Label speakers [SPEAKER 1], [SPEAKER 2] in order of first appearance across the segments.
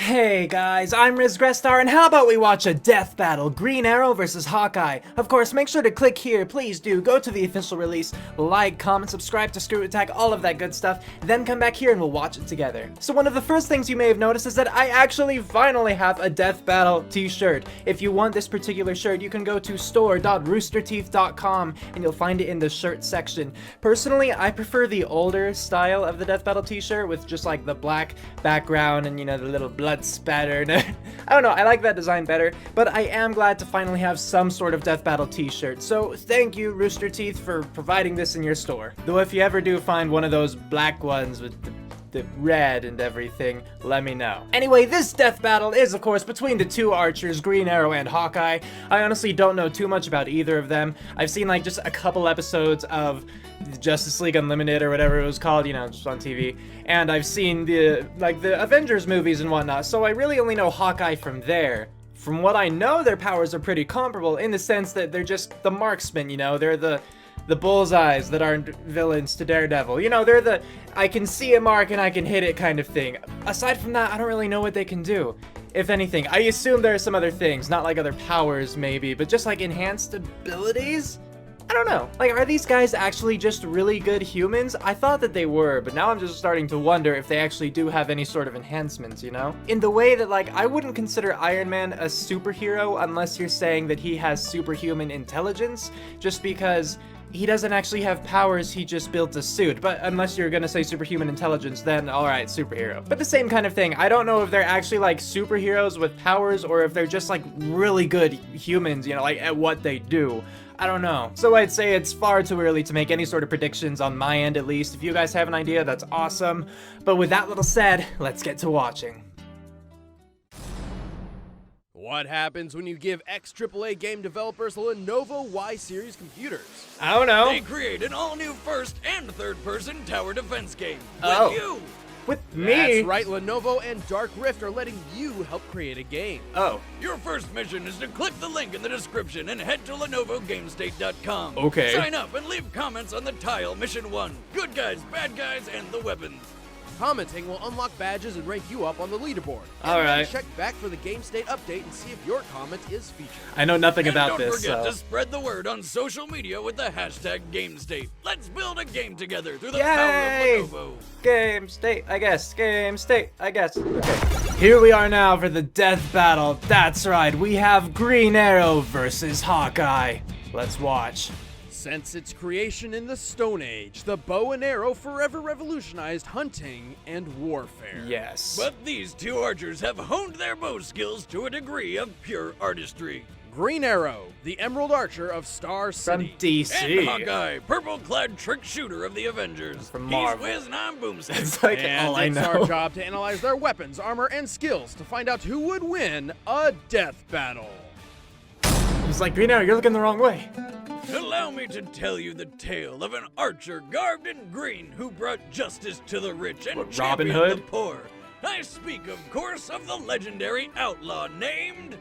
[SPEAKER 1] Hey guys, I'm Grestar, and how about we watch a death battle, Green Arrow vs Hawkeye. Of course, make sure to click here, please do, go to the official release, like, comment, subscribe to Screw Attack, all of that good stuff, then come back here and we'll watch it together. So one of the first things you may have noticed is that I actually finally have a death battle t-shirt. If you want this particular shirt, you can go to store.roosterteeth.com and you'll find it in the shirt section. Personally, I prefer the older style of the death battle t-shirt with just like the black background and, you know, the little blood spattered. I don't know, I like that design better, but I am glad to finally have some sort of death battle t-shirt, so thank you Rooster Teeth for providing this in your store. Though if you ever do find one of those black ones with the red and everything, let me know. Anyway, this death battle is of course between the two archers, Green Arrow and Hawkeye. I honestly don't know too much about either of them. I've seen like just a couple episodes of Justice League Unlimited or whatever it was called, you know, just on TV. And I've seen the Avengers movies and whatnot, so I really only know Hawkeye from there. From what I know, their powers are pretty comparable in the sense that they're just the marksmen, you know, they're the bullseyes that aren't villains to Daredevil. You know, they're the I can see a mark and I can hit it kind of thing. Aside from that, I don't really know what they can do. If anything, I assume there are some other things, not like other powers maybe, but just like enhanced abilities? I don't know. Like, are these guys actually just really good humans? I thought that they were, but now I'm just starting to wonder if they actually do have any sort of enhancements, you know? In the way that, like, I wouldn't consider Iron Man a superhero unless you're saying that he has superhuman intelligence, just because he doesn't actually have powers, he just built a suit. But unless you're gonna say superhuman intelligence, then alright, superhero. But the same kind of thing. I don't know if they're actually like superheroes with powers or if they're just like really good humans, you know, like at what they do. I don't know. So I'd say it's far too early to make any sort of predictions on my end at least. If you guys have an idea, that's awesome. But with that little said, let's get to watching.
[SPEAKER 2] What happens when you give ex-AAA game developers Lenovo Y-Series computers?
[SPEAKER 1] I don't know.
[SPEAKER 3] They create an all-new first and third-person tower defense game with
[SPEAKER 1] Oh.
[SPEAKER 3] you.
[SPEAKER 1] With me?
[SPEAKER 2] That's right, Lenovo and Dark Rift are letting you help create a game.
[SPEAKER 1] Oh.
[SPEAKER 3] Your first mission is to click the link in the description and head to LenovoGameState.com.
[SPEAKER 1] Okay.
[SPEAKER 3] Sign up and leave comments on the tile Mission 1. Good guys, bad guys, and the weapons.
[SPEAKER 2] Commenting will unlock badges and rank you up on the leaderboard.
[SPEAKER 1] All
[SPEAKER 2] And then
[SPEAKER 1] right.
[SPEAKER 2] check back for the Game State update and see if your comment is featured.
[SPEAKER 1] I know nothing
[SPEAKER 3] And
[SPEAKER 1] about
[SPEAKER 3] don't
[SPEAKER 1] this,
[SPEAKER 3] forget
[SPEAKER 1] so.
[SPEAKER 3] to spread the word on social media with the hashtag GameState. Let's build a game together through the
[SPEAKER 1] Yay!
[SPEAKER 3] power of Lenovo.
[SPEAKER 1] Game State, I guess. Game State, I guess. Okay. Here we are now for the death battle. That's right, we have Green Arrow versus Hawkeye. Let's watch.
[SPEAKER 2] Since its creation in the Stone Age, the bow and arrow forever revolutionized hunting and warfare.
[SPEAKER 1] Yes.
[SPEAKER 3] But these two archers have honed their bow skills to a degree of pure artistry.
[SPEAKER 2] Green Arrow, the Emerald Archer of Star
[SPEAKER 1] From
[SPEAKER 2] City.
[SPEAKER 1] DC.
[SPEAKER 3] And Hawkeye, purple-clad trick shooter of the Avengers.
[SPEAKER 1] From
[SPEAKER 3] He's
[SPEAKER 1] Marvel.
[SPEAKER 3] Wiz and I'm Boomstick.
[SPEAKER 1] It's like
[SPEAKER 2] And
[SPEAKER 1] all I
[SPEAKER 2] it's
[SPEAKER 1] know.
[SPEAKER 2] our job to analyze their weapons, armor, and skills to find out who would win a death battle.
[SPEAKER 1] It's like, Green Arrow, you're looking the wrong way.
[SPEAKER 3] Allow me to tell you the tale of an archer garbed in green who brought justice to the rich and
[SPEAKER 1] What, Robin
[SPEAKER 3] championed
[SPEAKER 1] Hood?
[SPEAKER 3] the poor. I speak, of course, of the legendary outlaw named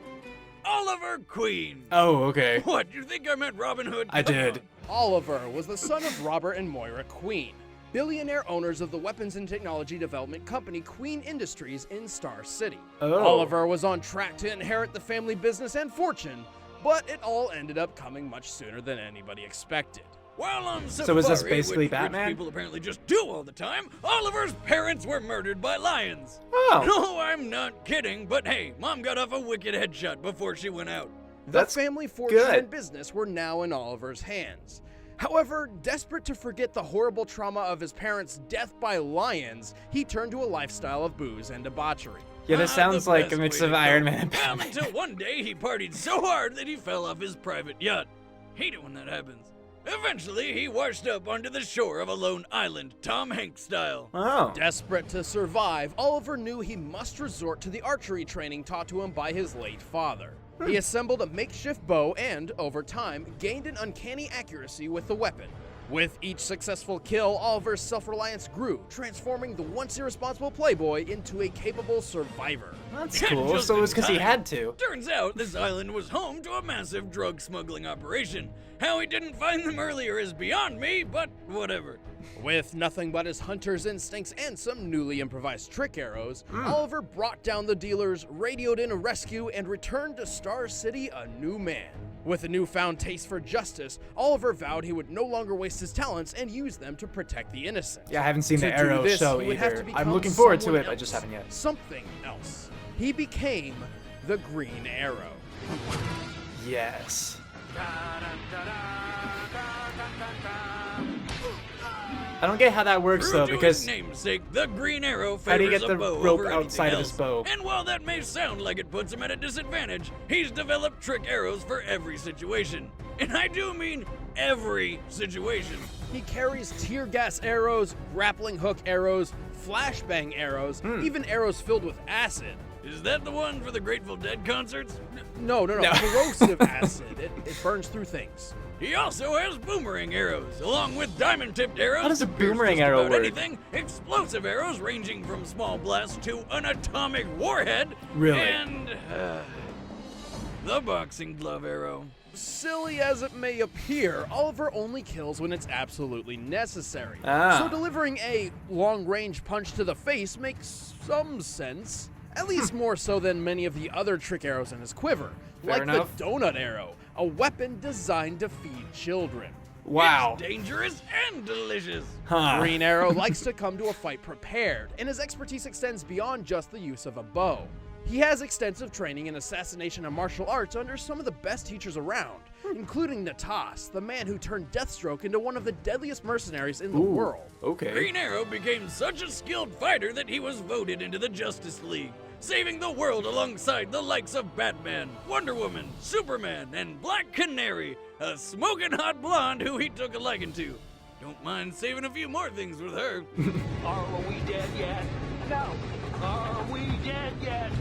[SPEAKER 3] Oliver Queen.
[SPEAKER 1] Oh, okay.
[SPEAKER 3] What, you think I meant Robin Hood?
[SPEAKER 1] I did.
[SPEAKER 2] Oliver was the son of Robert and Moira Queen, billionaire owners of the weapons and technology development company Queen Industries in Star City.
[SPEAKER 1] Oh.
[SPEAKER 2] Oliver was on track to inherit the family business and fortune, but it all ended up coming much sooner than anybody expected.
[SPEAKER 3] While on safari,
[SPEAKER 1] So is this basically
[SPEAKER 3] which
[SPEAKER 1] Batman?
[SPEAKER 3] rich people apparently just do all the time, Oliver's parents were murdered by lions.
[SPEAKER 1] Oh.
[SPEAKER 3] No, I'm not kidding, but hey, Mom got off a wicked headshot before she went out.
[SPEAKER 1] That's
[SPEAKER 2] the family fortune
[SPEAKER 1] good.
[SPEAKER 2] and business were now in Oliver's hands. However, desperate to forget the horrible trauma of his parents' death by lions, he turned to a lifestyle of booze and debauchery.
[SPEAKER 1] Yeah, this sounds
[SPEAKER 3] The
[SPEAKER 1] like a
[SPEAKER 3] best
[SPEAKER 1] mix
[SPEAKER 3] way
[SPEAKER 1] of
[SPEAKER 3] to
[SPEAKER 1] Iron
[SPEAKER 3] go.
[SPEAKER 1] Man and
[SPEAKER 3] Well,
[SPEAKER 1] Batman.
[SPEAKER 3] until one day he partied so hard that he fell off his private yacht. Hate it when that happens. Eventually, he washed up onto the shore of a lone island, Tom Hanks style.
[SPEAKER 1] Oh.
[SPEAKER 2] Desperate to survive, Oliver knew he must resort to the archery training taught to him by his late father. He assembled a makeshift bow and, over time, gained an uncanny accuracy with the weapon. With each successful kill, Oliver's self-reliance grew, transforming the once irresponsible playboy into a capable survivor.
[SPEAKER 1] That's cool.
[SPEAKER 3] Just
[SPEAKER 1] So it was
[SPEAKER 3] in
[SPEAKER 1] because he
[SPEAKER 3] time.
[SPEAKER 1] had to.
[SPEAKER 3] Turns out this island was home to a massive drug smuggling operation. How he didn't find them earlier is beyond me, but whatever.
[SPEAKER 2] With nothing but his hunter's instincts and some newly improvised trick arrows, Oliver brought down the dealers, radioed in a rescue, and returned to Star City a new man. With a newfound taste for justice, Oliver vowed he would no longer waste his talents and use them to protect the innocent.
[SPEAKER 1] Yeah, I haven't seen
[SPEAKER 2] To
[SPEAKER 1] the
[SPEAKER 2] do
[SPEAKER 1] Arrow
[SPEAKER 2] this,
[SPEAKER 1] show
[SPEAKER 2] he would have to
[SPEAKER 1] either.
[SPEAKER 2] become
[SPEAKER 1] I'm looking forward to
[SPEAKER 2] someone
[SPEAKER 1] it, I just
[SPEAKER 2] else.
[SPEAKER 1] haven't yet.
[SPEAKER 2] Something else. He became the Green Arrow.
[SPEAKER 1] Yes. I don't get how that works though,
[SPEAKER 3] True to
[SPEAKER 1] because
[SPEAKER 3] his namesake, the Green Arrow
[SPEAKER 1] how do you
[SPEAKER 3] favors
[SPEAKER 1] get
[SPEAKER 3] a
[SPEAKER 1] the
[SPEAKER 3] bow
[SPEAKER 1] rope
[SPEAKER 3] over anything
[SPEAKER 1] outside of his
[SPEAKER 3] else.
[SPEAKER 1] bow?
[SPEAKER 3] And while that may sound like it puts him at a disadvantage, he's developed trick arrows for every situation. And I do mean every situation.
[SPEAKER 2] He carries tear gas arrows, grappling hook arrows, flashbang arrows, even arrows filled with acid.
[SPEAKER 3] Is that the one for the Grateful Dead concerts?
[SPEAKER 2] No. Corrosive acid. It burns through things.
[SPEAKER 3] He also has boomerang arrows, along with diamond-tipped arrows.
[SPEAKER 1] How does a
[SPEAKER 3] to pierce
[SPEAKER 1] boomerang
[SPEAKER 3] just
[SPEAKER 1] arrow
[SPEAKER 3] about
[SPEAKER 1] work?
[SPEAKER 3] Anything, explosive arrows ranging from small blasts to an atomic warhead.
[SPEAKER 1] Really?
[SPEAKER 3] And the boxing glove arrow.
[SPEAKER 2] Silly as it may appear, Oliver only kills when it's absolutely necessary.
[SPEAKER 1] Ah.
[SPEAKER 2] So delivering a long-range punch to the face makes some sense. At least more so than many of the other trick arrows in his quiver.
[SPEAKER 1] Fair
[SPEAKER 2] like
[SPEAKER 1] enough.
[SPEAKER 2] the donut arrow, a weapon designed to feed children.
[SPEAKER 1] wow.
[SPEAKER 3] It's dangerous and delicious.
[SPEAKER 1] Huh.
[SPEAKER 2] Green Arrow likes to come to a fight prepared, and his expertise extends beyond just the use of a bow. He has extensive training in assassination and martial arts under some of the best teachers around, including Natas, the man who turned Deathstroke into one of the deadliest mercenaries in the
[SPEAKER 1] Ooh,
[SPEAKER 2] world.
[SPEAKER 1] Okay.
[SPEAKER 3] Green Arrow became such a skilled fighter that he was voted into the Justice League, saving the world alongside the likes of Batman, Wonder Woman, Superman, and Black Canary, a smoking hot blonde who he took a liking to. Don't mind saving a few more things with her.
[SPEAKER 4] Are we dead yet? No. Are we dead yet?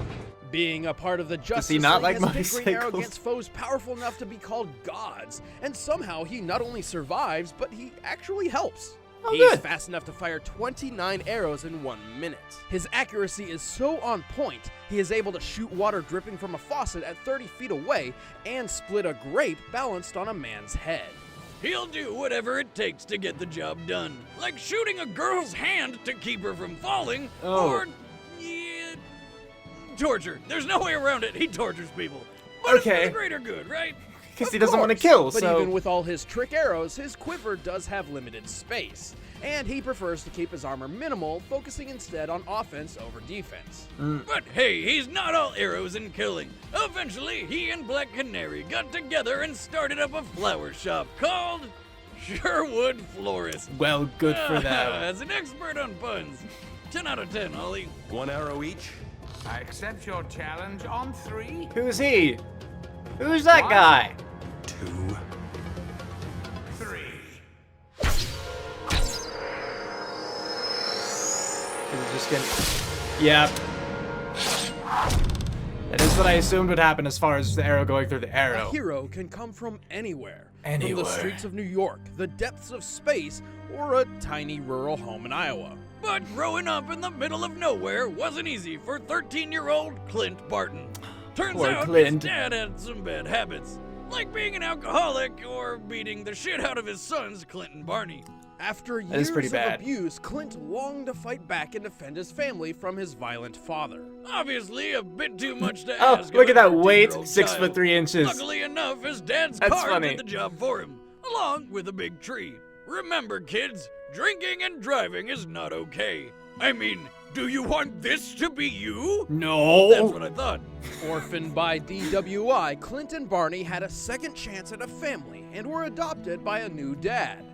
[SPEAKER 2] Being a part of the Justice
[SPEAKER 1] he not
[SPEAKER 2] League
[SPEAKER 1] like
[SPEAKER 2] has pit Green Arrow
[SPEAKER 1] motorcycles?
[SPEAKER 2] against foes powerful enough to be called gods, and somehow he not only survives, but he actually helps.
[SPEAKER 1] Oh,
[SPEAKER 2] He's
[SPEAKER 1] good.
[SPEAKER 2] fast enough to fire 29 arrows in 1 minute. His accuracy is so on point, he is able to shoot water dripping from a faucet at 30 feet away and split a grape balanced on a man's head.
[SPEAKER 3] He'll do whatever it takes to get the job done, like shooting a girl's hand to keep her from falling,
[SPEAKER 1] Oh.
[SPEAKER 3] or torture. There's no way around it. He tortures people. But it's for
[SPEAKER 1] Okay.
[SPEAKER 3] the greater good, right?
[SPEAKER 1] Because he
[SPEAKER 2] Of
[SPEAKER 1] doesn't want to
[SPEAKER 2] course,
[SPEAKER 1] kill,
[SPEAKER 2] But
[SPEAKER 1] so
[SPEAKER 2] even with all his trick arrows, his quiver does have limited space, and he prefers to keep his armor minimal, focusing instead on offense over defense.
[SPEAKER 3] But hey, he's not all arrows and killing. Eventually, he and Black Canary got together and started up a flower shop called Sherwood Florist.
[SPEAKER 1] well, good for them.
[SPEAKER 3] As an expert on puns. 10 out of 10, Ollie.
[SPEAKER 5] 1 arrow each.
[SPEAKER 4] I accept your challenge on 3.
[SPEAKER 1] Who's he? Who's that
[SPEAKER 4] What?
[SPEAKER 1] guy?
[SPEAKER 5] 2.
[SPEAKER 4] 3.
[SPEAKER 1] Is it just gonna... Yeah. That is what I assumed would happen as far as the arrow going through the
[SPEAKER 2] A
[SPEAKER 1] arrow.
[SPEAKER 2] hero can come from anywhere. From
[SPEAKER 1] Anywhere.
[SPEAKER 2] the streets of New York, the depths of space, or a tiny rural home in Iowa.
[SPEAKER 3] But growing up in the middle of nowhere wasn't easy for 13-year-old Clint Barton. Turns
[SPEAKER 1] Poor
[SPEAKER 3] out
[SPEAKER 1] Clint.
[SPEAKER 3] his dad had some bad habits, like being an alcoholic or beating the shit out of his sons, Clint and Barney.
[SPEAKER 2] After
[SPEAKER 1] is
[SPEAKER 2] years
[SPEAKER 1] pretty
[SPEAKER 2] of
[SPEAKER 1] bad.
[SPEAKER 2] abuse, Clint longed to fight back and defend his family from his violent father.
[SPEAKER 3] Obviously, a bit too much to
[SPEAKER 1] Oh,
[SPEAKER 3] ask.
[SPEAKER 1] look
[SPEAKER 3] of
[SPEAKER 1] at
[SPEAKER 3] a
[SPEAKER 1] that weight,
[SPEAKER 3] 13-year-old
[SPEAKER 1] 6 foot
[SPEAKER 3] child.
[SPEAKER 1] 3 inches.
[SPEAKER 3] Luckily enough, his dad's
[SPEAKER 1] That's
[SPEAKER 3] car
[SPEAKER 1] funny.
[SPEAKER 3] did the job for him, along with a big tree. Remember, kids, drinking and driving is not okay. I mean, do you want this to be you?
[SPEAKER 1] No.
[SPEAKER 3] That's what I thought.
[SPEAKER 2] Orphaned by DWI, Clint and Barney had a second chance at a family and were adopted by a new dad,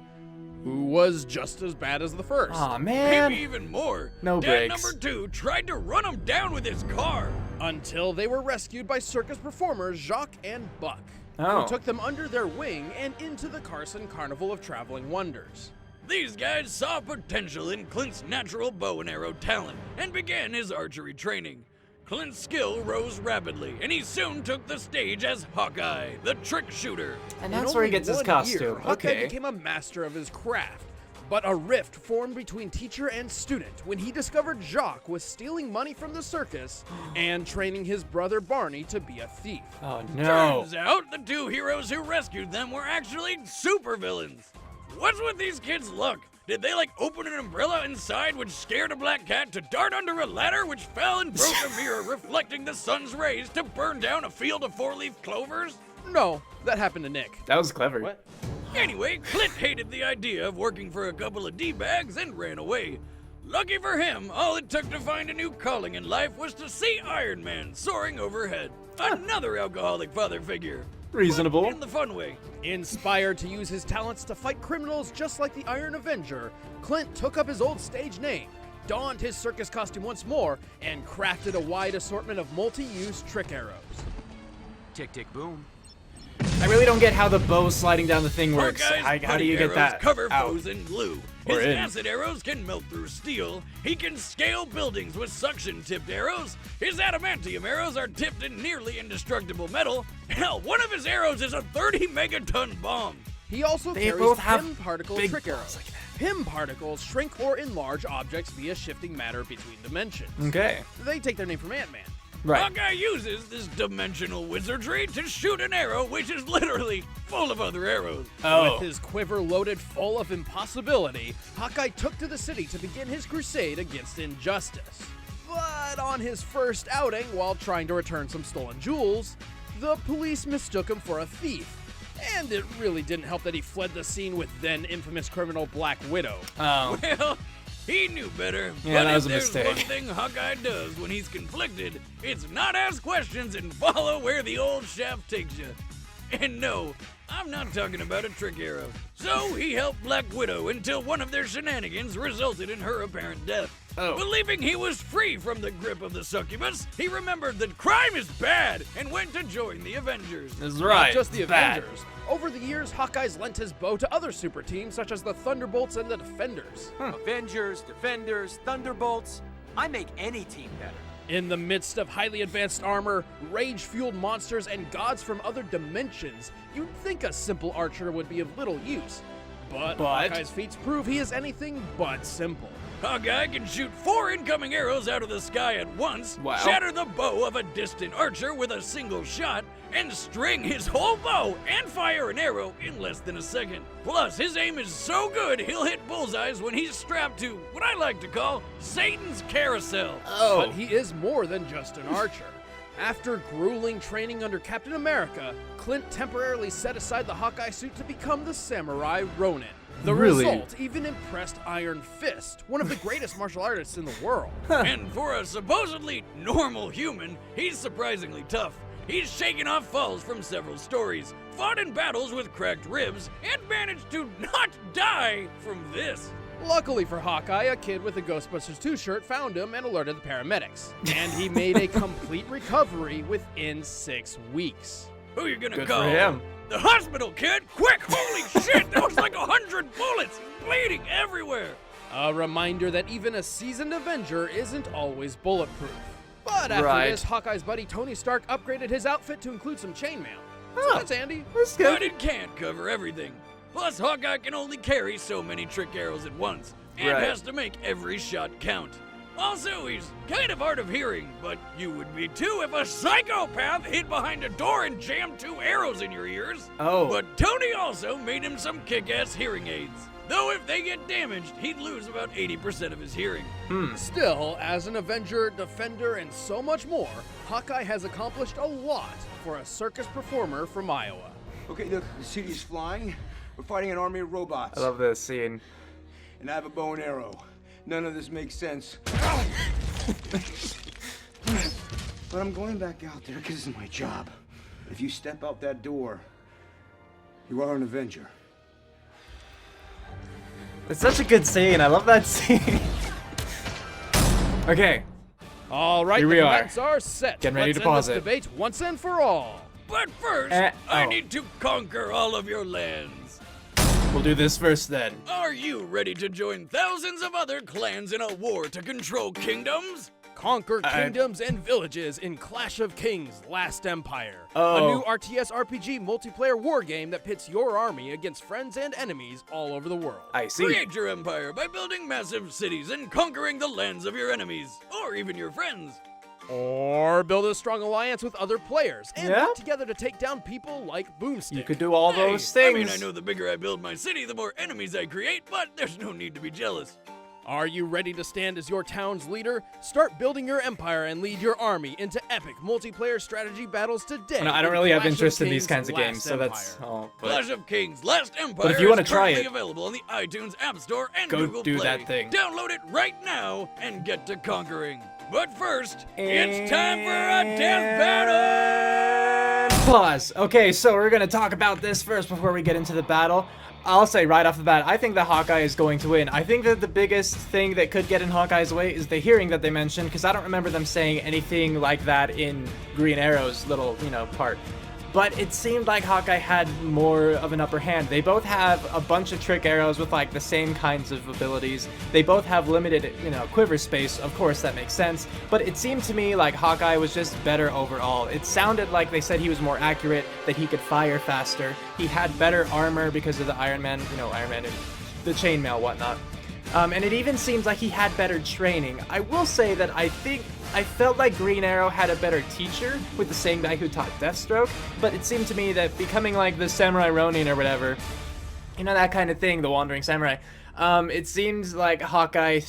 [SPEAKER 2] who was just as bad as the first.
[SPEAKER 1] Aw, man.
[SPEAKER 3] Maybe even more.
[SPEAKER 1] No
[SPEAKER 3] Dad
[SPEAKER 1] breaks.
[SPEAKER 3] number 2 tried to run him down with his car.
[SPEAKER 2] Until they were rescued by circus performers Jacques and Buck,
[SPEAKER 1] Oh.
[SPEAKER 2] who took them under their wing and into the Carson Carnival of Traveling Wonders.
[SPEAKER 3] These guys saw potential in Clint's natural bow and arrow talent and began his archery training. Clint's skill rose rapidly, and he soon took the stage as Hawkeye, the trick shooter.
[SPEAKER 1] And
[SPEAKER 2] In
[SPEAKER 1] that's where he
[SPEAKER 2] only
[SPEAKER 1] gets his
[SPEAKER 2] 1
[SPEAKER 1] costume.
[SPEAKER 2] year, Hawkeye
[SPEAKER 1] Okay.
[SPEAKER 2] became a master of his craft. But a rift formed between teacher and student when he discovered Jacques was stealing money from the circus and training his brother Barney to be a thief.
[SPEAKER 1] Oh, no.
[SPEAKER 3] Turns out the 2 heroes who rescued them were actually supervillains. What's with these kids' luck? Did they like open an umbrella inside which scared a black cat to dart under a ladder which fell and broke a mirror reflecting the sun's rays to burn down a field of 4-leaf clovers?
[SPEAKER 2] No, that happened to Nick.
[SPEAKER 1] That was clever.
[SPEAKER 2] What?
[SPEAKER 3] Anyway, Clint hated the idea of working for a couple of D-bags and ran away. Lucky for him, all it took to find a new calling in life was to see Iron Man soaring overhead. Another alcoholic father figure.
[SPEAKER 1] Reasonable.
[SPEAKER 3] But in the fun way.
[SPEAKER 2] Inspired to use his talents to fight criminals just like the Iron Avenger, Clint took up his old stage name, donned his circus costume once more, and crafted a wide assortment of multi-use trick arrows.
[SPEAKER 5] Tick, tick, boom.
[SPEAKER 1] I really don't get how the bow sliding down the thing works.
[SPEAKER 3] Hawkeye's
[SPEAKER 1] How do you
[SPEAKER 3] putty
[SPEAKER 1] get
[SPEAKER 3] arrows
[SPEAKER 1] that
[SPEAKER 3] cover
[SPEAKER 1] out?
[SPEAKER 3] foes in glue.
[SPEAKER 1] Or
[SPEAKER 3] His
[SPEAKER 1] in.
[SPEAKER 3] acid arrows can melt through steel. He can scale buildings with suction-tipped arrows. His adamantium arrows are tipped in nearly indestructible metal. Hell, one of his arrows is a 30-megaton bomb.
[SPEAKER 2] He also
[SPEAKER 1] They
[SPEAKER 2] carries
[SPEAKER 1] both have
[SPEAKER 2] Pym particle
[SPEAKER 1] big
[SPEAKER 2] trick
[SPEAKER 1] balls
[SPEAKER 2] arrows.
[SPEAKER 1] like that.
[SPEAKER 2] Pym particles shrink or enlarge objects via shifting matter between dimensions.
[SPEAKER 1] Okay.
[SPEAKER 2] They take their name from Ant-Man.
[SPEAKER 1] Right.
[SPEAKER 3] Hawkeye uses this dimensional wizardry to shoot an arrow which is literally full of other arrows.
[SPEAKER 1] Oh.
[SPEAKER 2] With his quiver loaded full of impossibility, Hawkeye took to the city to begin his crusade against injustice. But on his first outing, while trying to return some stolen jewels, the police mistook him for a thief. And it really didn't help that he fled the scene with then infamous criminal Black Widow.
[SPEAKER 1] Oh.
[SPEAKER 3] Well, he knew better.
[SPEAKER 1] Yeah,
[SPEAKER 3] but
[SPEAKER 1] that
[SPEAKER 3] if
[SPEAKER 1] was a
[SPEAKER 3] there's
[SPEAKER 1] mistake.
[SPEAKER 3] one thing Hawkeye does when he's conflicted, it's not ask questions and follow where the old shaft takes you. And no, I'm not talking about a trick arrow. So he helped Black Widow until one of their shenanigans resulted in her apparent death.
[SPEAKER 1] Oh.
[SPEAKER 3] Believing he was free from the grip of the succubus, he remembered that crime is bad and went to join the Avengers.
[SPEAKER 1] That's right.
[SPEAKER 2] Not just the
[SPEAKER 1] it's bad.
[SPEAKER 2] Avengers. Over the years, Hawkeye's lent his bow to other super teams such as the Thunderbolts and the Defenders.
[SPEAKER 5] Avengers, Defenders, Thunderbolts. I make any team better.
[SPEAKER 2] In the midst of highly advanced armor, rage-fueled monsters, and gods from other dimensions, you'd think a simple archer would be of little use. But Hawkeye's feats prove he is anything but simple.
[SPEAKER 3] Hawkeye can shoot 4 incoming arrows out of the sky at once,
[SPEAKER 1] Wow.
[SPEAKER 3] shatter the bow of a distant archer with a single shot, and string his whole bow and fire an arrow in less than a second. Plus, his aim is so good he'll hit bullseyes when he's strapped to what I like to call Satan's carousel.
[SPEAKER 1] Oh.
[SPEAKER 2] But he is more than just an archer. After grueling training under Captain America, Clint temporarily set aside the Hawkeye suit to become the samurai Ronin. The
[SPEAKER 1] Really?
[SPEAKER 2] result even impressed Iron Fist, one of the greatest martial artists in the world.
[SPEAKER 3] And for a supposedly normal human, he's surprisingly tough. He's shaken off falls from several stories, fought in battles with cracked ribs, and managed to not die from this.
[SPEAKER 2] Luckily for Hawkeye, a kid with a Ghostbusters 2 shirt found him and alerted the paramedics. And he made a complete recovery within 6 weeks.
[SPEAKER 3] Who you gonna
[SPEAKER 1] Good
[SPEAKER 3] call?
[SPEAKER 1] for him.
[SPEAKER 3] The hospital, kid! Quick! Holy shit! That was like 100 bullets! Bleeding everywhere!
[SPEAKER 2] A reminder that even a seasoned Avenger isn't always bulletproof. But after
[SPEAKER 1] Right.
[SPEAKER 2] this, Hawkeye's buddy Tony Stark upgraded his outfit to include some chainmail. So
[SPEAKER 1] Oh.
[SPEAKER 2] that's handy.
[SPEAKER 1] That's
[SPEAKER 3] But
[SPEAKER 1] good.
[SPEAKER 3] it can't cover everything. Plus, Hawkeye can only carry so many trick arrows at once, and
[SPEAKER 1] Right.
[SPEAKER 3] has to make every shot count. Also, he's kind of hard of hearing, but you would be too if a psychopath hid behind a door and jammed 2 arrows in your ears.
[SPEAKER 1] Oh.
[SPEAKER 3] But Tony also made him some kick-ass hearing aids. Though if they get damaged, he'd lose about 80% of his hearing.
[SPEAKER 2] Still, as an Avenger, Defender, and so much more, Hawkeye has accomplished a lot for a circus performer from Iowa.
[SPEAKER 6] Okay, look, the city's flying. We're fighting an army of robots.
[SPEAKER 1] I love this scene.
[SPEAKER 6] And I have a bow and arrow. None of this makes sense. But I'm going back out there because it's my job. If you step out that door, you are an Avenger.
[SPEAKER 1] It's such a good scene. I love that scene. Okay.
[SPEAKER 2] All right,
[SPEAKER 1] Here
[SPEAKER 2] the
[SPEAKER 1] we are.
[SPEAKER 2] bets are set.
[SPEAKER 1] Getting ready
[SPEAKER 2] Let's
[SPEAKER 1] to pause
[SPEAKER 2] end
[SPEAKER 1] it.
[SPEAKER 2] this debate once and for all.
[SPEAKER 3] But first,
[SPEAKER 1] oh.
[SPEAKER 3] I need to conquer all of your lands.
[SPEAKER 1] We'll do this first then.
[SPEAKER 3] Are you ready to join thousands of other clans in a war to control kingdoms?
[SPEAKER 2] Conquer kingdoms and villages in Clash of Kings: Last Empire.
[SPEAKER 1] Oh.
[SPEAKER 2] A new RTS RPG multiplayer war game that pits your army against friends and enemies all over the world.
[SPEAKER 1] I see.
[SPEAKER 3] Create your empire by building massive cities and conquering the lands of your enemies, or even your friends.
[SPEAKER 2] Or build a strong alliance with other players and
[SPEAKER 1] Yeah.
[SPEAKER 2] work together to take down people like Boomstick.
[SPEAKER 1] You could do all those
[SPEAKER 3] Hey,
[SPEAKER 1] things.
[SPEAKER 3] I know the bigger I build my city, the more enemies I create, but there's no need to be jealous.
[SPEAKER 2] Are you ready to stand as your town's leader? Start building your empire and lead your army into epic multiplayer strategy battles today.
[SPEAKER 1] No, I don't
[SPEAKER 2] in
[SPEAKER 1] really have
[SPEAKER 2] Clash of
[SPEAKER 1] interest in these
[SPEAKER 2] Kings
[SPEAKER 1] kinds of
[SPEAKER 2] Last
[SPEAKER 1] games, so that's
[SPEAKER 2] Empire.
[SPEAKER 1] all.
[SPEAKER 3] Clash of Kings Last Empire
[SPEAKER 1] if you wanna
[SPEAKER 3] is
[SPEAKER 1] try
[SPEAKER 3] currently
[SPEAKER 1] it,
[SPEAKER 3] available on the iTunes App Store and
[SPEAKER 1] go
[SPEAKER 3] Google
[SPEAKER 1] do
[SPEAKER 3] Play.
[SPEAKER 1] that thing.
[SPEAKER 3] Download it right now and get to conquering. But first, it's time for a death battle!
[SPEAKER 1] Pause. Okay, so we're gonna talk about this first before we get into the battle. I'll say right off the bat, I think that Hawkeye is going to win. I think that the biggest thing that could get in Hawkeye's way is the hearing that they mentioned, because I don't remember them saying anything like that in Green Arrow's little, part. But it seemed like Hawkeye had more of an upper hand. They both have a bunch of trick arrows with like the same kinds of abilities. They both have limited, quiver space. Of course, that makes sense. But it seemed to me like Hawkeye was just better overall. It sounded like they said he was more accurate, that he could fire faster. He had better armor because of the Iron Man and the chainmail, whatnot. And it even seems like he had better training. I will say that I felt like Green Arrow had a better teacher with the same guy who taught Deathstroke, but it seemed to me that becoming like the Samurai Ronin or whatever, that kind of thing, the Wandering Samurai, it seems like Hawkeye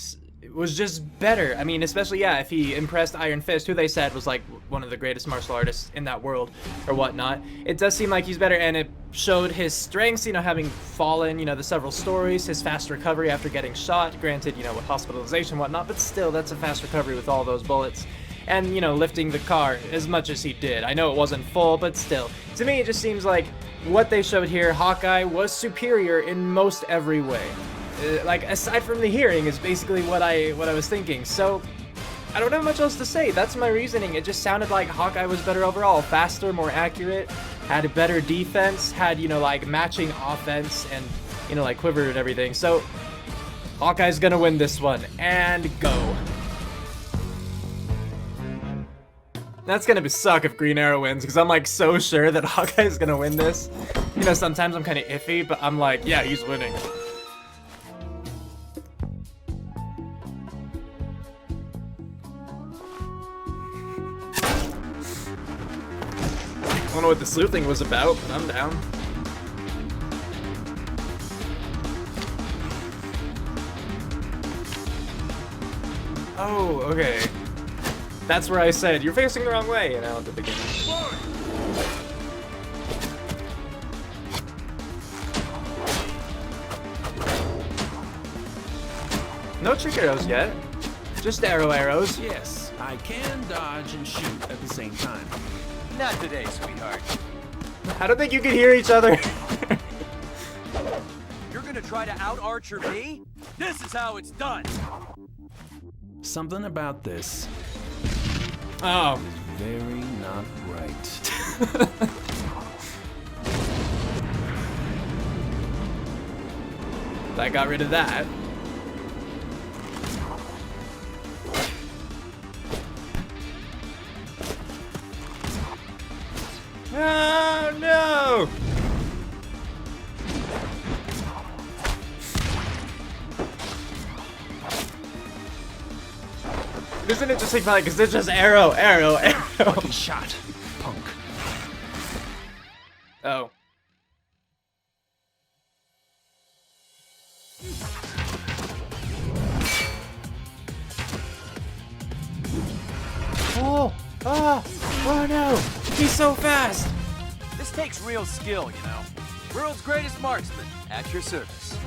[SPEAKER 1] was just better. I mean, especially, if he impressed Iron Fist, who they said was like one of the greatest martial artists in that world or whatnot. It does seem like he's better, and it showed his strengths, having fallen, the several stories, his fast recovery after getting shot, granted, with hospitalization and whatnot, but still, that's a fast recovery with all those bullets. And, lifting the car as much as he did. I know it wasn't full, but still. To me, it just seems like what they showed here, Hawkeye was superior in most every way. Like, aside from the hearing is basically what I was thinking. So, I don't have much else to say. That's my reasoning. It just sounded like Hawkeye was better overall. Faster, more accurate, had a better defense, had, like, matching offense and, like, quiver and everything. So, Hawkeye's gonna win this one. And go. That's gonna suck if Green Arrow wins, because I'm, like, so sure that Hawkeye's gonna win this. Sometimes I'm kind of iffy, but I'm like, yeah, he's winning. I don't know what the sleuthing was about, but I'm down. Oh, okay. That's where I said, you're facing the wrong way, at the beginning. No trick arrows yet. Just arrows.
[SPEAKER 7] Yes, I can dodge and shoot at the same time.
[SPEAKER 5] Not today, sweetheart.
[SPEAKER 1] I don't think you can hear each other.
[SPEAKER 5] You're gonna try to out-archer me? This is how it's done.
[SPEAKER 7] Something about this
[SPEAKER 1] Oh.
[SPEAKER 7] is very not right.
[SPEAKER 1] I got rid of that. Oh no! Isn't it just like because it's just arrow.
[SPEAKER 7] Fucking shot, punk.
[SPEAKER 1] Oh. Oh! Ah! Oh no! He's so fast!
[SPEAKER 5] This takes real skill, World's greatest marksman, at your service.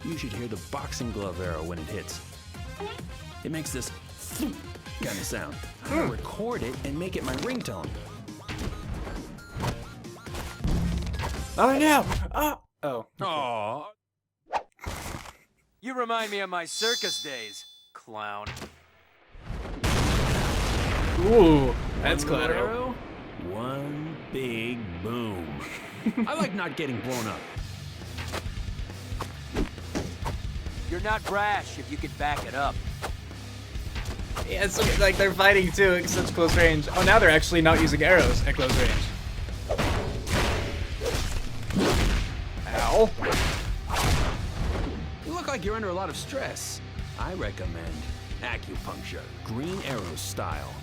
[SPEAKER 7] You should hear the boxing glove arrow when it hits. It makes this kind of sound. I'm gonna record it and make it my ringtone.
[SPEAKER 1] Oh no! Oh! Oh.
[SPEAKER 7] Aww.
[SPEAKER 5] You remind me of my circus days, clown.
[SPEAKER 1] Ooh, that's
[SPEAKER 7] One little
[SPEAKER 1] collateral.
[SPEAKER 7] arrow, one big boom. I like not getting blown up.
[SPEAKER 5] You're not brash if you can back it up.
[SPEAKER 1] Yeah, it's like they're fighting too at such close range. Oh, now they're actually not using arrows at close range. Ow.
[SPEAKER 7] You look like you're under a lot of stress. I recommend Acupuncture, Green Arrow style.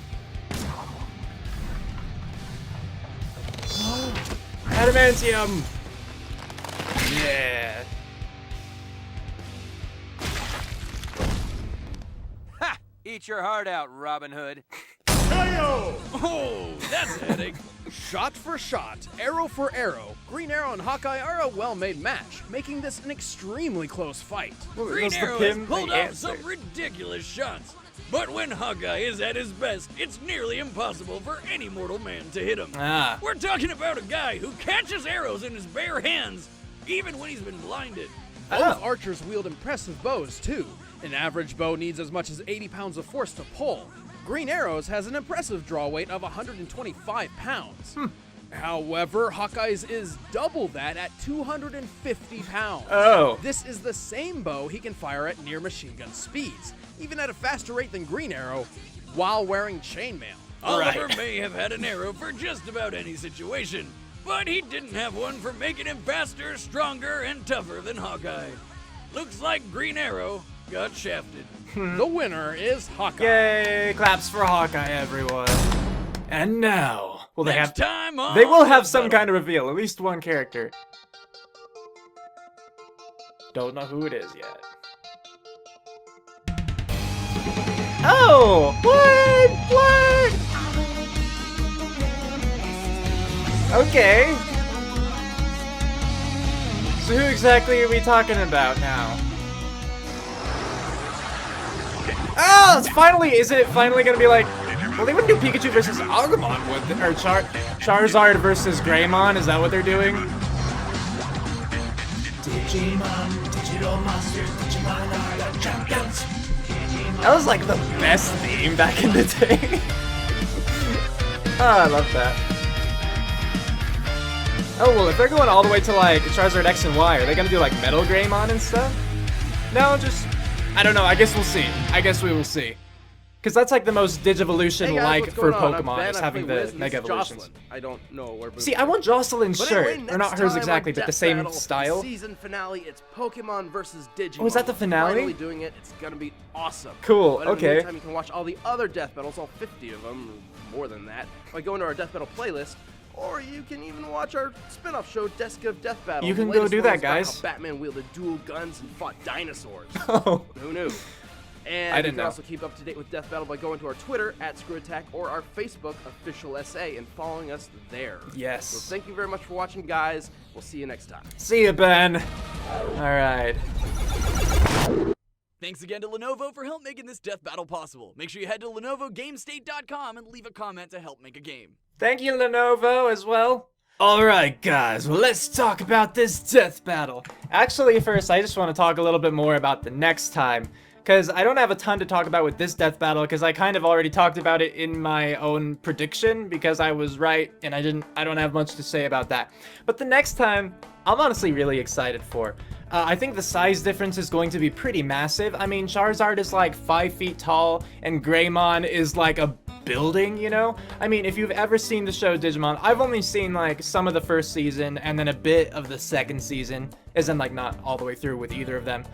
[SPEAKER 1] Adamantium! Yeah.
[SPEAKER 5] Ha! Eat your heart out, Robin Hood.
[SPEAKER 3] Oh, that's a headache.
[SPEAKER 2] Shot for shot, arrow for arrow, Green Arrow and Hawkeye are a well-made match, making this an extremely close fight.
[SPEAKER 3] Green
[SPEAKER 1] Was the
[SPEAKER 3] Arrow has
[SPEAKER 1] pin
[SPEAKER 3] pulled
[SPEAKER 1] the
[SPEAKER 3] off
[SPEAKER 1] answer?
[SPEAKER 3] some ridiculous shots. But when Hawkeye is at his best, it's nearly impossible for any mortal man to hit him.
[SPEAKER 1] Ah.
[SPEAKER 3] We're talking about a guy who catches arrows in his bare hands, even when he's been blinded.
[SPEAKER 2] Both archers wield impressive bows, too. An average bow needs as much as 80 pounds of force to pull. Green Arrows has an impressive draw weight of 125 pounds. However, Hawkeye's is double that at 250 pounds.
[SPEAKER 1] Oh.
[SPEAKER 2] This is the same bow he can fire at near machine gun speeds, even at a faster rate than Green Arrow, while wearing chainmail.
[SPEAKER 3] Oliver may have had an arrow for just about any situation, but he didn't have one for making him faster, stronger, and tougher than Hawkeye. Looks like Green Arrow got shafted.
[SPEAKER 2] The winner is Hawkeye.
[SPEAKER 1] Yay! Claps for Hawkeye, everyone. And now, well, they
[SPEAKER 3] Next
[SPEAKER 1] have
[SPEAKER 3] time on
[SPEAKER 1] they will have
[SPEAKER 3] Death
[SPEAKER 1] some
[SPEAKER 3] Battle.
[SPEAKER 1] kind of reveal, at least one character. Don't know who it is yet. Oh! What? Okay. So who exactly are we talking about now? Oh, it's finally, is it finally gonna be like, well, they wouldn't do Pikachu versus Agumon, would they? Or Charizard versus Greymon, is that what they're doing? Digimon, digital monsters, Digimon are the champions. That was like the best theme back in the day. Oh, I love that. Oh, well, if they're going all the way to like Charizard X and Y, are they gonna do like Metal Greymon and stuff? No, just, I don't know, I guess we'll see. I guess we will see. Because that's like the most Digivolution
[SPEAKER 2] Hey guys,
[SPEAKER 1] like
[SPEAKER 2] what's
[SPEAKER 1] for
[SPEAKER 2] going on? I'm
[SPEAKER 1] Pokemon,
[SPEAKER 2] Ben,
[SPEAKER 1] is
[SPEAKER 2] I
[SPEAKER 1] having
[SPEAKER 2] play
[SPEAKER 1] the
[SPEAKER 2] Wiz, and
[SPEAKER 1] Mega
[SPEAKER 2] this is
[SPEAKER 1] Evolutions.
[SPEAKER 2] Jocelyn. I don't know where
[SPEAKER 1] See, I want Jocelyn's
[SPEAKER 2] But
[SPEAKER 1] shirt.
[SPEAKER 2] anyway,
[SPEAKER 1] Or not
[SPEAKER 2] next
[SPEAKER 1] hers
[SPEAKER 2] time
[SPEAKER 1] exactly,
[SPEAKER 2] on
[SPEAKER 1] but the
[SPEAKER 2] Death
[SPEAKER 1] same
[SPEAKER 2] Battle,
[SPEAKER 1] style.
[SPEAKER 2] Season finale, it's Pokemon versus Digimon.
[SPEAKER 1] Oh, is that the finale?
[SPEAKER 2] Finally doing it. It's gonna be awesome.
[SPEAKER 1] Cool,
[SPEAKER 2] But in
[SPEAKER 1] okay.
[SPEAKER 2] the meantime, you can watch all the other Death Battles, all 50 of them, or more than that, by going to our Death Battle playlist. Or you can even watch our spin-off show, Desk of Death Battle.
[SPEAKER 1] You
[SPEAKER 2] The
[SPEAKER 1] can go
[SPEAKER 2] latest
[SPEAKER 1] do
[SPEAKER 2] one
[SPEAKER 1] that,
[SPEAKER 2] is about
[SPEAKER 1] guys.
[SPEAKER 2] how Batman wielded dual guns and fought dinosaurs.
[SPEAKER 1] Oh.
[SPEAKER 2] Who knew? And
[SPEAKER 1] I
[SPEAKER 2] you
[SPEAKER 1] didn't
[SPEAKER 2] can
[SPEAKER 1] know.
[SPEAKER 2] also keep up to date with Death Battle by going to our Twitter @ScrewAttack or our Facebook official SA and following us there.
[SPEAKER 1] Yes.
[SPEAKER 2] So thank you very much for watching, guys. We'll see you next time.
[SPEAKER 1] See you, Ben. Alright.
[SPEAKER 3] Thanks again to Lenovo for help making this death battle possible. Make sure you head to LenovoGameState.com and leave a comment to help make a game.
[SPEAKER 1] Thank you, Lenovo, as well. Alright, guys, well, let's talk about this death battle. Actually, first, I just want to talk a little bit more about the next time. Because I don't have a ton to talk about with this death battle, because I kind of already talked about it in my own prediction, because I was right, and I don't have much to say about that. But the next time, I'm honestly really excited for. I think the size difference is going to be pretty massive. I mean, Charizard is like 5 feet tall, and Greymon is like a building, you know? I mean, if you've ever seen the show Digimon, I've only seen like some of the first season, and then a bit of the second season, as in like not all the way through with either of them.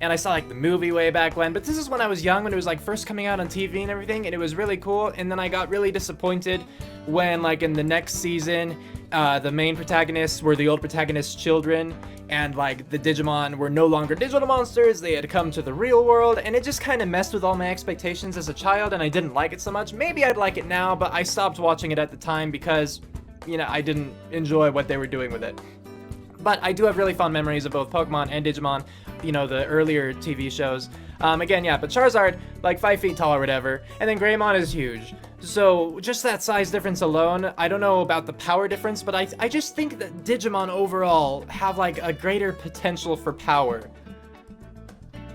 [SPEAKER 1] And I saw like the movie way back when, but this is when I was young, when it was like first coming out on TV and everything, and it was really cool. And then I got really disappointed when like in the next season, the main protagonists were the old protagonist's children, and like the Digimon were no longer digital monsters, they had come to the real world, and it just kind of messed with all my expectations as a child, and I didn't like it so much. Maybe I'd like it now, but I stopped watching it at the time because, you know, I didn't enjoy what they were doing with it. But I do have really fond memories of both Pokemon and Digimon, you know, the earlier TV shows. Again, yeah, but Charizard, like 5 feet tall or whatever, and then Greymon is huge. So just that size difference alone, I don't know about the power difference, but I just think that Digimon overall have like a greater potential for power.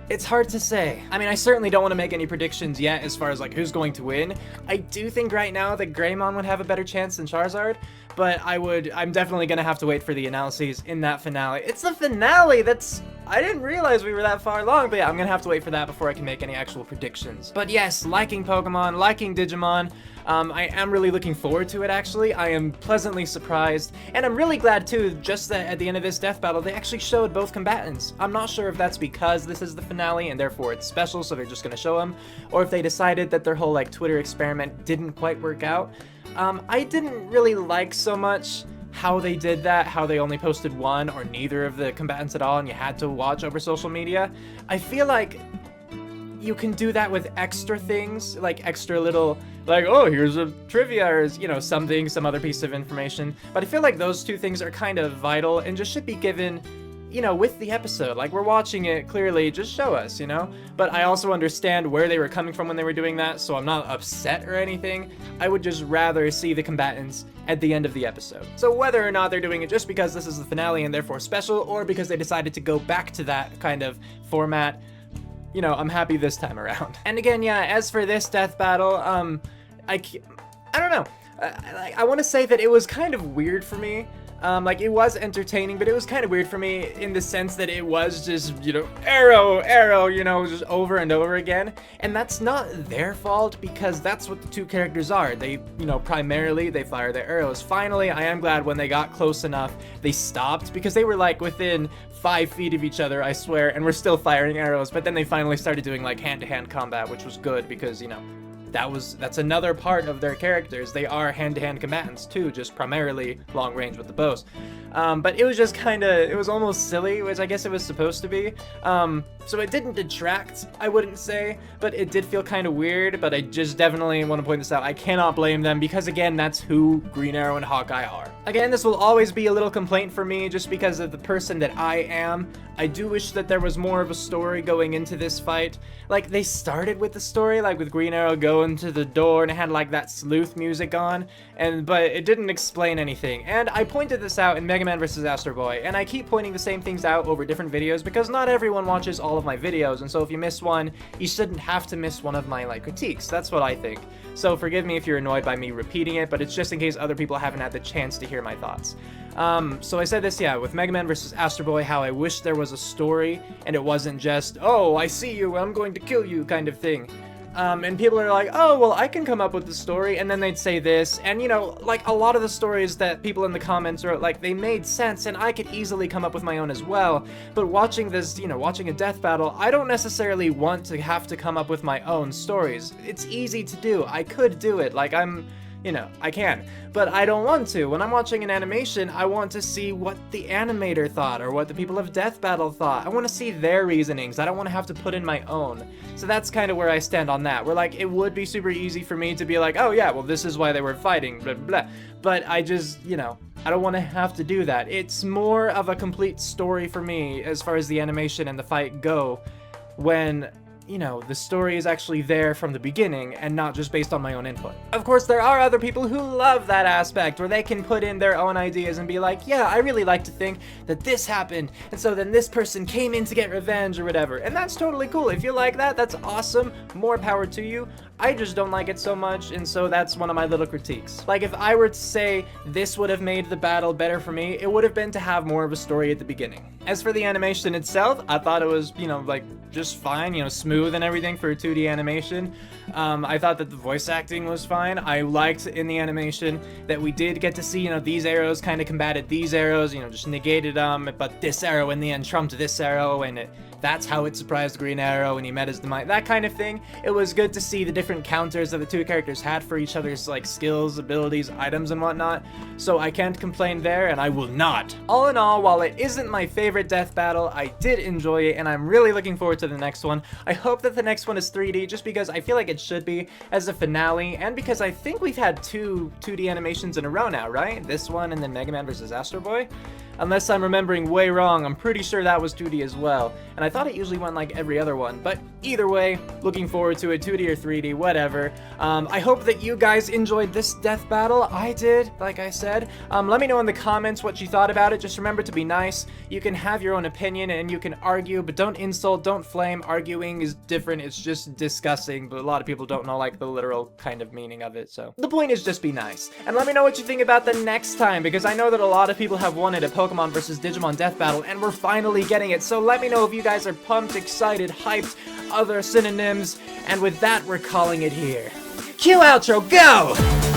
[SPEAKER 1] It's hard to say. I mean, I certainly don't want to make any predictions yet as far as like who's going to win. I do think right now that Greymon would have a better chance than Charizard, but I'm definitely gonna have to wait for the analyses in that finale. It's the finale! That's I didn't realize we were that far along, but yeah, I'm gonna have to wait for that before I can make any actual predictions. But yes, liking Pokemon, liking Digimon, I am really looking forward to it, actually. I am pleasantly surprised, and I'm really glad, too, just that at the end of this death battle, they actually showed both combatants. I'm not sure if that's because this is the finale, and therefore it's special, so they're just gonna show them, or if they decided that their whole, like, Twitter experiment didn't quite work out. I didn't really like so much how they did that, how they only posted one or neither of the combatants at all, and you had to watch over social media. I feel like you can do that with extra things, like extra little, like, oh, here's a trivia, or, you know, something, some other piece of information. But I feel like those two things are kind of vital and just should be given, you know, with the episode. Like, we're watching it, clearly, just show us, you know? But I also understand where they were coming from when they were doing that, so I'm not upset or anything. I would just rather see the combatants at the end of the episode. So whether or not they're doing it just because this is the finale and therefore special, or because they decided to go back to that kind of format, you know, I'm happy this time around. And again, yeah, as for this death battle, I don't know. I want to say that it was kind of weird for me. Like, it was entertaining, but it was kind of weird for me in the sense that it was just, you know, arrow, you know, just over and over again. And that's not their fault, because that's what the two characters are. They, you know, primarily, they fire their arrows. Finally, I am glad when they got close enough, they stopped, because they were, like, within 5 feet of each other, I swear, and we're still firing arrows. But then they finally started doing, like, hand-to-hand combat, which was good, because, you know, that's another part of their characters. They are hand-to-hand combatants too, just primarily long range with the bows. But it was just it was almost silly, which I guess it was supposed to be. So it didn't detract, I wouldn't say, but it did feel kind of weird. But I just definitely want to point this out. I cannot blame them, because again, that's who Green Arrow and Hawkeye are. Again, this will always be a little complaint for me, just because of the person that I am. I do wish that there was more of a story going into this fight. Like, they started with the story, like with Green Arrow going to the door and it had like that sleuth music on, but it didn't explain anything. And I pointed this out in Mega Man vs. Astro Boy, and I keep pointing the same things out over different videos because not everyone watches all of my videos, and so if you miss one, you shouldn't have to miss one of my, like, critiques. That's what I think. So forgive me if you're annoyed by me repeating it, but it's just in case other people haven't had the chance to hear my thoughts. So I said this, yeah, with Mega Man vs. Astro Boy, how I wish there was a story, and it wasn't just, oh, I see you, I'm going to kill you kind of thing. And people are like, oh, well, I can come up with the story, and then they'd say this, and, you know, like, a lot of the stories that people in the comments wrote, like, they made sense, and I could easily come up with my own as well, but watching this, you know, watching a death battle, I don't necessarily want to have to come up with my own stories. It's easy to do. I could do it, like, you know, I can, but I don't want to. When I'm watching an animation, I want to see what the animator thought or what the people of Death Battle thought. I want to see their reasonings. I don't want to have to put in my own. So that's kind of where I stand on that. Where, like, it would be super easy for me to be like, oh yeah, well, this is why they were fighting, blah, blah, blah. But I just, you know, I don't want to have to do that. It's more of a complete story for me as far as the animation and the fight go when, you know, the story is actually there from the beginning and not just based on my own input. Of course, there are other people who love that aspect where they can put in their own ideas and be like, yeah, I really like to think that this happened, and so then this person came in to get revenge or whatever. And that's totally cool. If you like that, that's awesome. More power to you. I just don't like it so much, and so that's one of my little critiques. Like, if I were to say this would have made the battle better for me, it would have been to have more of a story at the beginning. As for the animation itself, I thought it was, you know, like, just fine, you know, smooth and everything for a 2D animation. I thought that the voice acting was fine. I liked in the animation that we did get to see, you know, these arrows kind of combated these arrows, you know, just negated them, but this arrow in the end trumped this arrow, and that's how it surprised Green Arrow and he met his demise, that kind of thing. It was good to see the different counters that the two characters had for each other's, like, skills, abilities, items, and whatnot. So I can't complain there, and I will not. All in all, while it isn't my favorite death battle, I did enjoy it, and I'm really looking forward to the next one. I hope that the next one is 3D, just because I feel like it should be as a finale, and because I think we've had two 2D animations in a row now, right? This one and then Mega Man vs. Astro Boy? Unless I'm remembering way wrong, I'm pretty sure that was 2D as well. And I I thought it usually went like every other one, but either way, looking forward to it, 2D or 3D, whatever. I hope that you guys enjoyed this death battle. I did, like I said. Let me know in the comments what you thought about it. Just remember to be nice. You can have your own opinion and you can argue, but don't insult, don't flame. Arguing is different. It's just discussing, but a lot of people don't know like the literal kind of meaning of it, so the point is just be nice. And let me know what you think about the next time, because I know that a lot of people have wanted a Pokemon versus Digimon death battle, and we're finally getting it. So let me know if you guys are pumped, excited, hyped, other synonyms, and with that, we're calling it here. Cue outro, go!